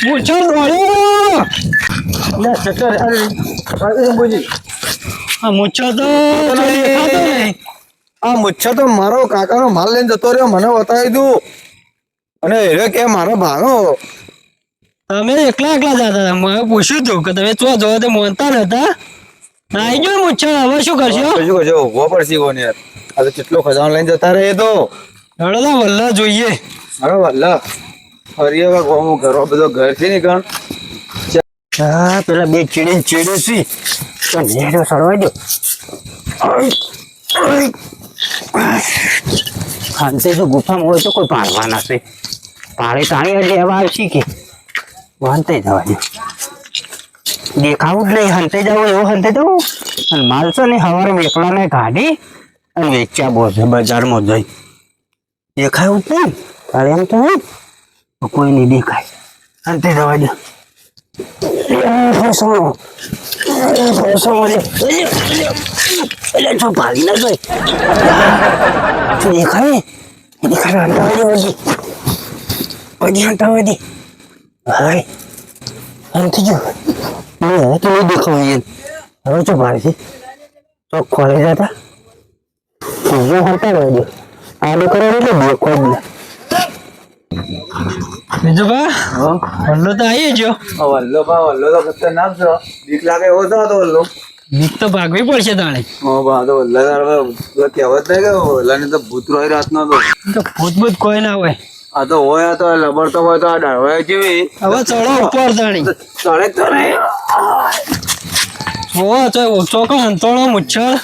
મૂછો દોડ્યો મૂછો તો આ મુચ્છો તો મારો કાકાનો માલ લઈને જતો રહ્યો, મને બતાવી દઉં. અને એ કે મારો ભાણો. તમે એકલા જતા હતા. મેં પૂછ્યું હતું કે તમે ચો જો તે મોનતા નતા. આવી ગયો મૂછો, હવે શું કરશો? શું કરશો? ઉભો પડશે કોને યાર. આ તો કેટલો ખજાનો લઈને જતા રહે તો. હળો તો વલ્લા જોઈએ. અરે વલ્લા ફરી હવે ઘરો બધો ઘર છે ને કણ. હા પેલા બે ચીડે છે તો નેડો સડવા દો. ખાંતે જો ગુફામાં હોય તો કોઈ પાડવાના છે. પાડે તાણી લેવા આવશે કે વાંતે જવા દો. દેખાવું જ નહીં, હંતે જવું એવું હંતે જવું. અને માલ છે ને સવારે વેકલાને કાઢી અને વેચ્યા બજારમાં જઈ દેખાયું જ નહીં. તારે એમ તો કોઈ નહીં દેખાય. હંતે જવા દો. ભાગી ના ગઈ દેખાય હંતાવા દે. હવે અંથી જો હવે તો નહીં દેખાવું. હવે તો ભાઈ ચોક ખોલે જતા હંતાવા દે. આડું કરો એટલે દેખો જ ના. બીજું કા વલ્લો તો આવી ગયો. વલ્લો તો ખતરનાક છે. બીક લાગે એવો છે તો વલ્લો. બીક તો ભાગવી પડશે તાણે. તો વલ્લા કહેવત નહીં કે વલ્લાને તો ભૂત રોય રાતનો તો ભૂત કોઈ ના હોય. આ તો હોય તો લબર તો હોય તો આ ડાળવાય જેવી. હવે ચડો ઉપર તાણી. ચડે તો નહીં. ચોકડ હંતોળો મુચ્છર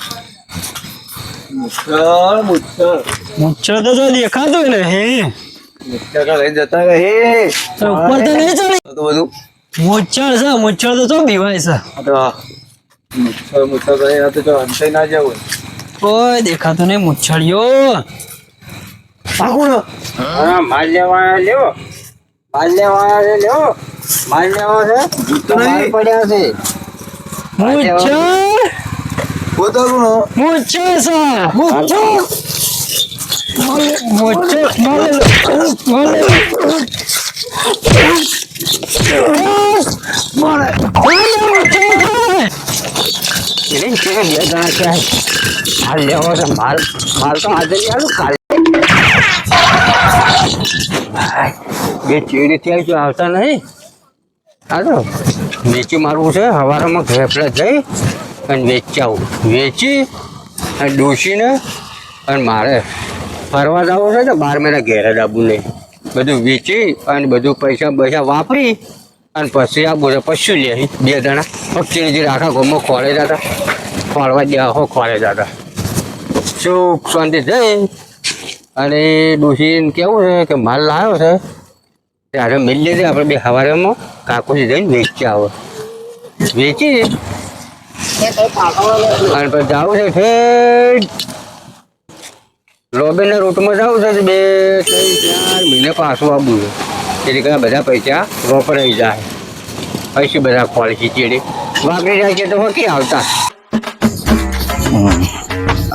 મુચ્છર તો જો દેખાતું ને હે લઈને જતા રહે. ઉપર તો નહીં ચડે. તો બધું મુચ્છર તો બીવાય છે. મુચ્છર કરે તો જો અંતે ના જવું. કોઈ દેખાતું નહીં મુચ્છળિયો. માલ લેવા લેવો. માલ લેવા લેવો. માલ લેવા છે તો નહીં પડ્યા છે. મુચ્છર પોતાનું મુચ્છર છે. માલ લેવો છે. માલ તો આજે આલું કાલે બે ચીડીથી આવી આવતા નહીં. હાલો વેચી મારવું છે. સવારમાં ઘેપલા જઈ અને વેચાવું. વેચી અને ડોસીને અને મારે ફરવા જવું છે તો 12 મહિના ઘેરે ડાબું નહીં. બધું વેચી અને બધું પૈસા વાપરી અને પછી આ બોલે પશુ લે 2 જણા પક્ષી આખા ગામમાં ખોળે જતા. ખોળવા દે આખો ખોળે જતા. સુખ શાંતિ જઈ અને ડોસીને કેવું છે કે માલ લાવ્યો છે ત્યારે મિલ લીધે આપણે બે સવારેમાં કાકુજી જઈને વેચી આવે. વેચી અને પછી જવું છે ફેર લોબેના રૂટમાં જવું છે 2-3-4 મહિને પાછું આવવું છે. તેથી ઘણા બધા પૈસા વપરાઈ જાય. પછી બધા ખોળ ખીચડી વાપરી જાય છે તો વકી આવતા.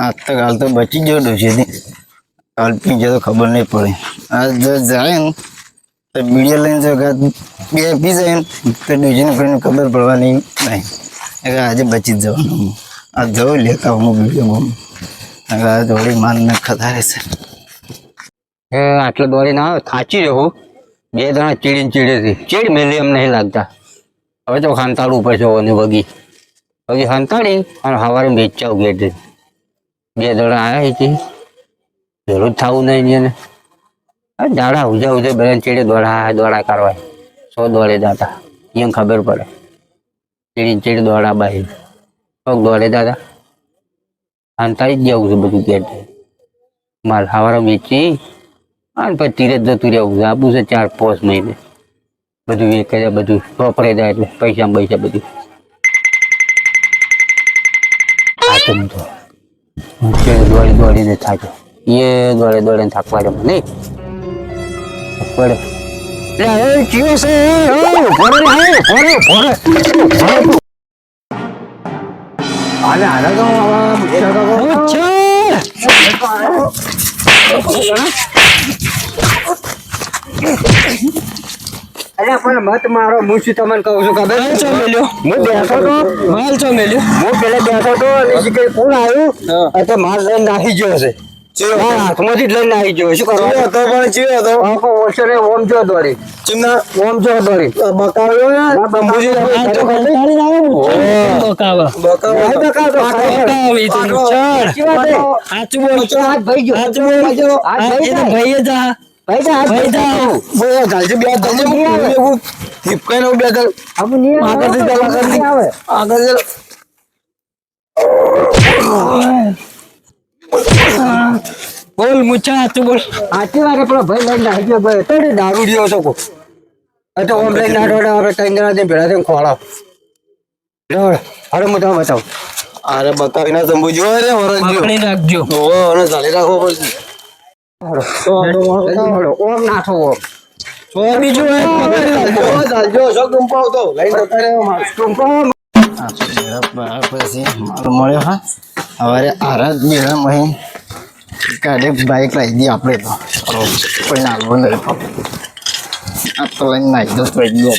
આજ તો કાલ તો બચી ગયો ડોશીથી. કાલ પી જાય તો ખબર નહીં પડે. આ જો જાય ને તો બીડીઓ લઈને જો બે પી જાય ને તો ડોશીને કોઈને ખબર પડવાની નહીં. આજે બચી જ જવાનું. આ જવું લેતા હું બીડીઓ આ જોડી માનને ખતારે છે. આટલો દોડી ના થાચી રહ્યો. 2 જણા ચીડીને ચીડ મેલી એમ નહીં લાગતા. હવે તો હંતાડવું પડશે. વગી હંતાડી અને સવારે વેચાવ ગેટ 2 જણા આવ્યા છે. જરૂર થવું નહીં એને દાડા ઉજા બધા ચીડે દોડા કરવા 100 દોડે જતા. એમ ખબર પડે ચીડી દોડા બાઈ પગ દોડે જતા. હંતાડી જ જવું છે બધું ગેટ. માલ સવારે વેચી અને પછી તીરે જતું રહેવું છે. આપવું છે 4-5 મહિને. બધું વેચાય બધું વપરાઈ જાય એટલે પૈસા બધું દોડીને થાક્યો. એ દોડીને થાકવા દે નહીં પડે. અરે પણ મત મારો હું શું તમને કહું છું ખબર હાલ ચો મેલ્યો હું બેઠો તો હાલ ચો મેલ્યો હું પેલા બેઠો તો અને શીખે કોણ આવ્યું એટલે માર લઈને નાખી ગયો છે મારા હાથમાંથી જ લઈને નાખી ગયો શું કરવા હતો પણ ચીયો હતો ઓછો રે ઓમ જો દોડી ચિમના ઓમ જો દોડી બકાવ્યો ના બંબુજી આ તો કંટાળી ના આવે બકાવા નહીં બકાવતો. બકાવી તો ચડ સાચું બોલ હાથ ભાઈ ગયો. સાચું બોલ હાથ આ ભાઈ એ તો જાય. ભાઈ જ આ ભાઈ જા, હાથ ભાઈ ભાઈ જા. જા. બોલ ગાલજી બે ધંધે એવું ટીપકાઈને ઉભા કર આવું નહીં આવે. આગળ થી ચાલ નહીં આવે. આગળ ચાલ બોલ મુચ્છા સાચું બોલ આટલી વારે પેલો ભાઈ લઈને નાખી ગયો ભાઈ. તો ને દારૂ જેવો છો કો. આ તો ઓમ લઈને નાખો ને આપણે ત્રણ જણા થઈને ભેળા થઈને ખોળાવ. લો, હાલો હું તમને બતાવું. અરે બકાવીના જંબુ જોવે રે વરસ પકડી રાખજો ઓવો અને ચાલી રાખવો પડશે હાલો, ઓમ નાખો ઓમ. તો બીજું એક પકડી રાખજો ચાલજો શો ગુંપાવતો લઈને જતા રહ્યો માર ટૂંકો પછી માલ મળ્યો હા હવે આરાધ મેળા મહી કાઢે બાઈક લાવી દી આપણે તો કોઈ નાલવો નહીં આ તો લઈને નાખી દો તો ગયો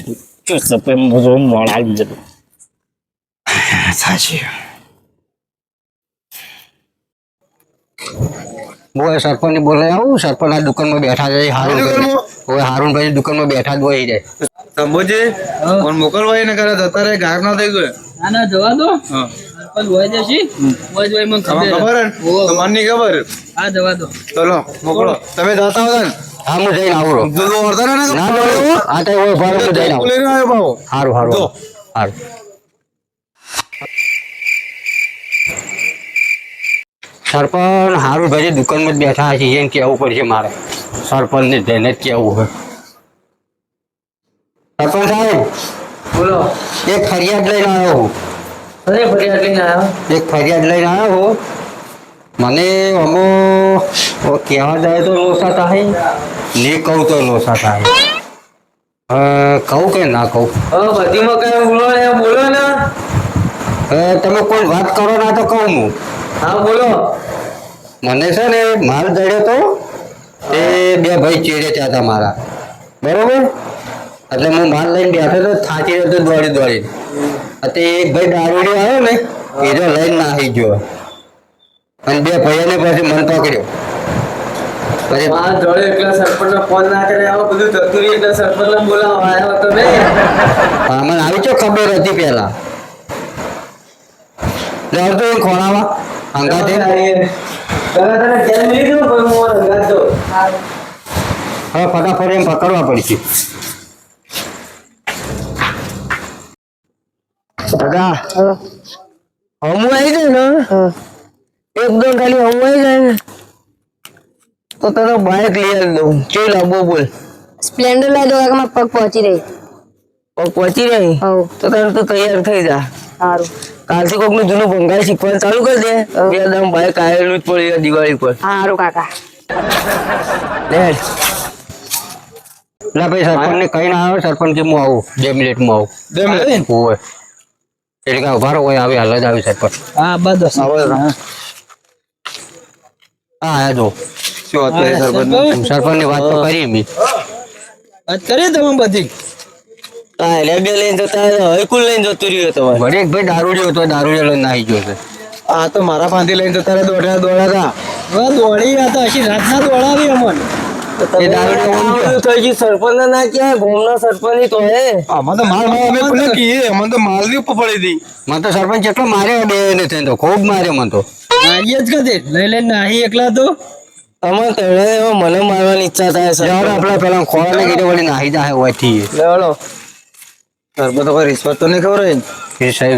શું સપે બધું મોડ આવી જતું સાચી બોય સરપંચ બોલાય આવું સરપંચ આ દુકાનમાં બેઠા છે હારું દુકાનમાં? હવે હારું ભાઈ દુકાનમાં બેઠા જ હોય જાય. સંભોજી પણ મોકલવા એને કરે જતા રે ગાર ના થઈ ગયો ના ના જવા દો હા પણ હોય જશી હોય જોઈ મને ખબર ખબર તમારી ખબર હા જવા દો ચલો મોકલો તમે જતા હતા ને હા હું જઈને આવું રહું. જો વર્તા ને ના બોલો આ તો હોય ભાડું હું જઈને આવું. લઈને આવ્યો બાબો હારું હારું જો. હારું. સરપંચ હારું ભાઈ દુકાનમાં જ બેઠા છે એને કહેવું પડશે મારે સરપંચને જઈને જ કહેવું હોય. સરપંચ સાહેબ બોલો એક ફરિયાદ લઈને આવ્યો હું. અરે ફરિયાદ લઈને આવ્યો એક ફરિયાદ લઈને આવ્યો હું. મને અમો કહેવા જાય તો લોસા થાય ને કહું તો લોસા થાય. કહું કે ના કહું. બધીમાં કઈ બોલો ને બોલો ને તમે કોઈ વાત કરો ના તો કહું હું. હા બોલો મને છે ને માલ દડ્યો તો તે બે ભાઈ ચેડે ત્યાં હતા મારા બરોબર એટલે હું માલ લઈને બેઠો તો થાકી રહ્યો તો દોડી તે એક ભાઈ દારૂડિયો આવ્યો ને એ તો લઈને નાહી ગયો અને બે ભાઈઓને પછી મન પકડ્યો પછી આ જોડે એકલા સરપંચ ફોન ના કરે આવું બધું થતું રહી એટલે સરપંચ ને બોલાવો આવ્યો તમે મને આવી તો ખબર હતી પેલા આવતો એ ખોળામાં અંગાતે હવે ફટાફટ એમ પકડવા પડશે. કાકા હમું આવી જાય ને એકદમ ખાલી હમું આવી જાય ને તો તને બાઇક લઈ આવી દઉં કેવું લાવવો બોલ સ્પ્લેન્ડર લઈ દો કે પગ પહોંચી રહી પગ પહોંચી રહી હવ તો તને તો તૈયાર થઈ જા સારું કાલથી કોક નું જૂનું ભંગાર શીખવાનું ચાલુ કરી દે બે દમ બાઇક આવેલું જ પડી દિવાળી પર સારું કાકા લે ના ભાઈ સરપંચ ને કઈ ના આવે સરપંચ કે હું આવું 2 મિનિટમાં આવું 2 મિનિટ હોય એટલે કે ઉભા રહો હોય આવે હાલ જ આવે સરપંચ. હા બસ હા આયા જો શું વાત કરી સરપંચ સરપંચ ની વાત તો કરી મેં. વાત કરી તમે બધી હા એટલે બે લઈને જતા હવે કુલ લઈને જતું રહ્યું તમારે વળી એક ભાઈ દારૂડિયો હતો દારૂડિયો લઈને નાહી ગયો છે. આ તો મારા પાંથી લઈને જતા રહ્યા દોડ્યા હવે દોડી ગયા તો હજી રાતના દોડાવી અમન એ દારૂડિયો ઊંઘ્યો. થઈ ગયું સરપંચ ના ક્યાં ગામના સરપંચ ની તો હે આમાં તો માલ અમે કોને કહીએ અમને તો માલ ની ઉપર પડી હતી મને તો સરપંચ એટલો માર્યો બે ને થઈને તો ખૂબ માર્યો મને તો. આવીએ જ કદે લઈ લઈને નાહી એકલા તો અમારે તળે મને મારવાની ઈચ્છા થાય લેવડો આપડે પેલા ખોળાને કીધે વળી નાહી જાય હોયથી. લેવડો સરપંચ તો કોઈ રિશ્વત તો નહીં ખબર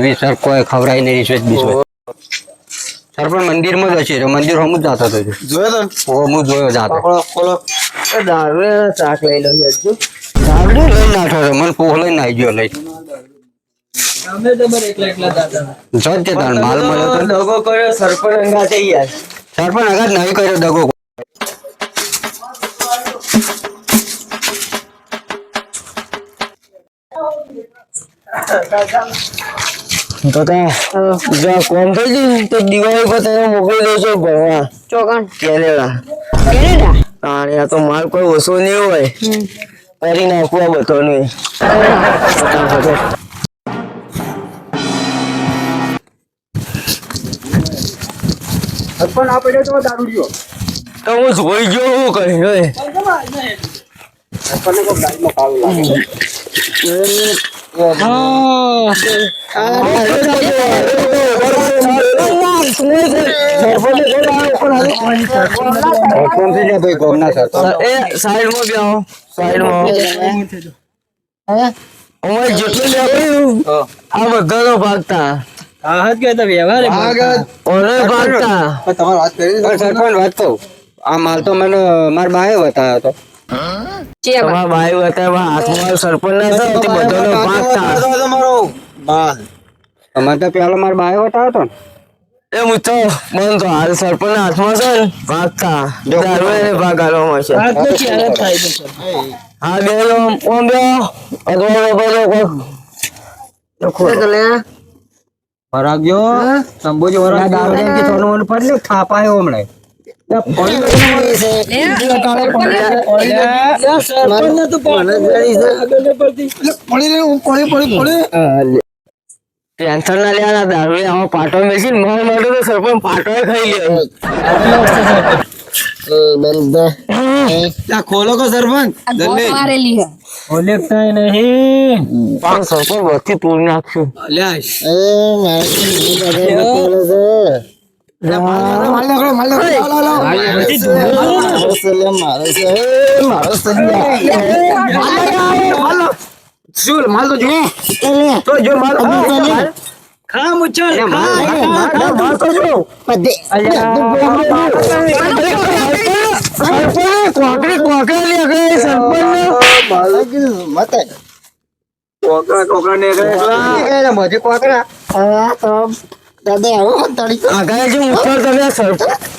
વિસર કોઈ ખવડાય નહીં રિશ્વત બિશ્વત. સરપંચ મંદિરમાં જ હશે તો મંદિર હમું જ જાતો હતો. જોયો તો હું જોયો જાતો પકડો ખોલો દારૂ ચાક લઈ લો હજુ દારૂ લઈને નાઠો છે મને પોહ લઈને નાહી ગયો લઈ અમે તો બર એકલા એકલા દાદા જજ કે તાર માલ મળ્યો તો દગો કર્યો સરપંચ અંગાતે યાર સરપંચ અગાત નહીં કર્યો દગો. કાકા જો કોમ થઈ ગયું તો દિવાળી પર તને મોકલી દઉં છું ભણવા ચોકણ કેનેડા કેનેડા તારે આ તો માલ કોઈ ઓછો નહીં હોય કરી નાખવું આ બધાનું પણ આ પડ્યો તો દારૂ લ્યો તો હું જોઈ ગયો હું કહી હવે આપણને કોઈ ગાડીમાં કાળું લાગે જેટલું લેવાયું આ બધાનો ભાગતા ઓને ભાગતા સરપંચ વાત કહું આ માલ તો મને મારા બાએ બતાવ્યો હતો તમારા ભાઈ બતાવ્યા હાથમાં સરપંચ ના હતા તે બધાનો ભાગતા અમારે તો પેલો મારા બાએ બતાવ્યો હતો ને એ હું તો મન તો હાલ સરપંચ ના હાથમાં છે ને ભાગતા દારૂ એને ભાગ આલવામાં છે હા બે ઓમ બે વરાગ્યો સંબોજી વરાગ દારૂ કે સોનું વનું પડલે થાપાયો હમણે ટેન્શન ના લેવાના દારૂ આમાં પાટો મેસી ને મારા માટે તો સરપંચ પાટો ખાઈ લે ખોલો કો સરપંચ મારેલી હે પણ સરપંચ વચ્ચે તોડી નાખશું આગળ જો ઉત્તર તમે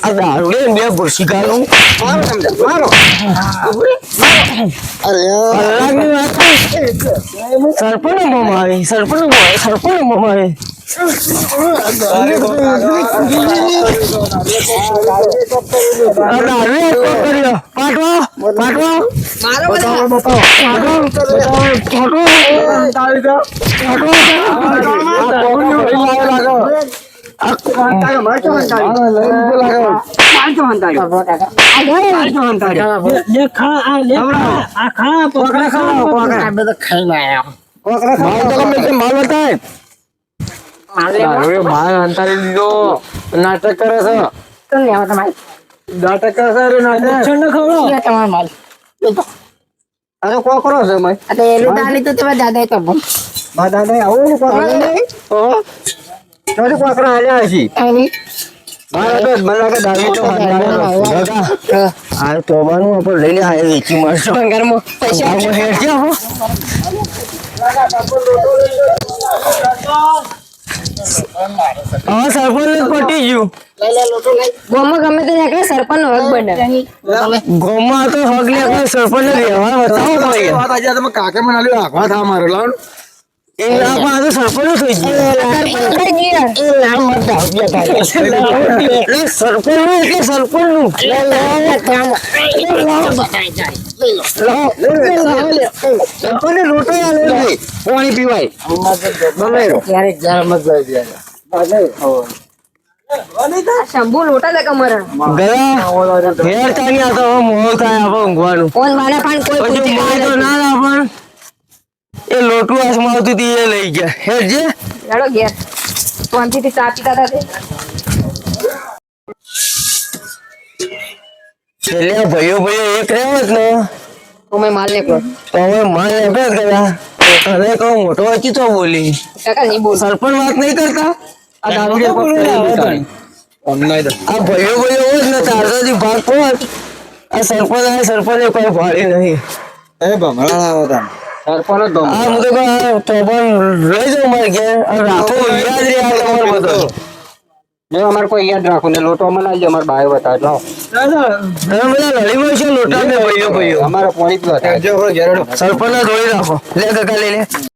આ દારૂ લે બે ભૂસી ગાલું સરપંચ મમાવી સરપંચ મમાવી નાટક કરે છે નાટક કરે છે અરે કો કરો છે દાદા આવું કોકરા હાલ્યા હશી તોબાનું આપણે લઈને આવે વેચી મળશો ઘરમાં પૈસા સરપંચ પટી ગયું ગોમાં ગમે તે નાખે સરપંચ નો હક બને ગોમાં તો હક લે સરપંચ ને વ્યવહાર બતાવો ભાઈ તમે કાકે મને આલ્યો આખવા થા મારો લાવ એ ના પણ આ તો સરપંચ થઈ પાણી પીવાય શંભુ લોટા દે કમરા ગયા ઘેર ચાલી આ તો મોહ થાય આપણે ઊંઘવાનું ઓન વાળા પણ કોઈ પૂછી તો ના ના પણ એ લોટું આસમાં આવતું હતું એ લઈ ગયા હેડ જે લડો ઘેર શાંતિથી ચા પીતા હતા છેલ્લે ભાઈઓ એક રહ્યો જ ને તો મેં માલ ને કહો તો હવે માલ એફેસ કર્યા અરે કહો મોટો વચ્ચે તો બોલી કાકા નહીં બોલ સરપંચ વાત નહીં કરતા આ દારૂ આ ભાઈઓ હોય જ ને તારથી ભાગ પહોંચ આ સરપંચ કોઈ ભાડે નહીં એ ભમરા આવો તા સરપંચ જ આ હું તો પણ લઈ જાઉં મારે ઘેર અને રાખો યાદ રહે આ તમારો બધો જો અમારે કોઈ યાદ રાખો ને લોટો મને આવજો અમારે બાય બતા લાવો બધા લડીમાં છે લોટા ને ભાઈઓ અમારે પોણી જ બતા સરપંચ ના જોડી રાખો લે કાકા લઈ લે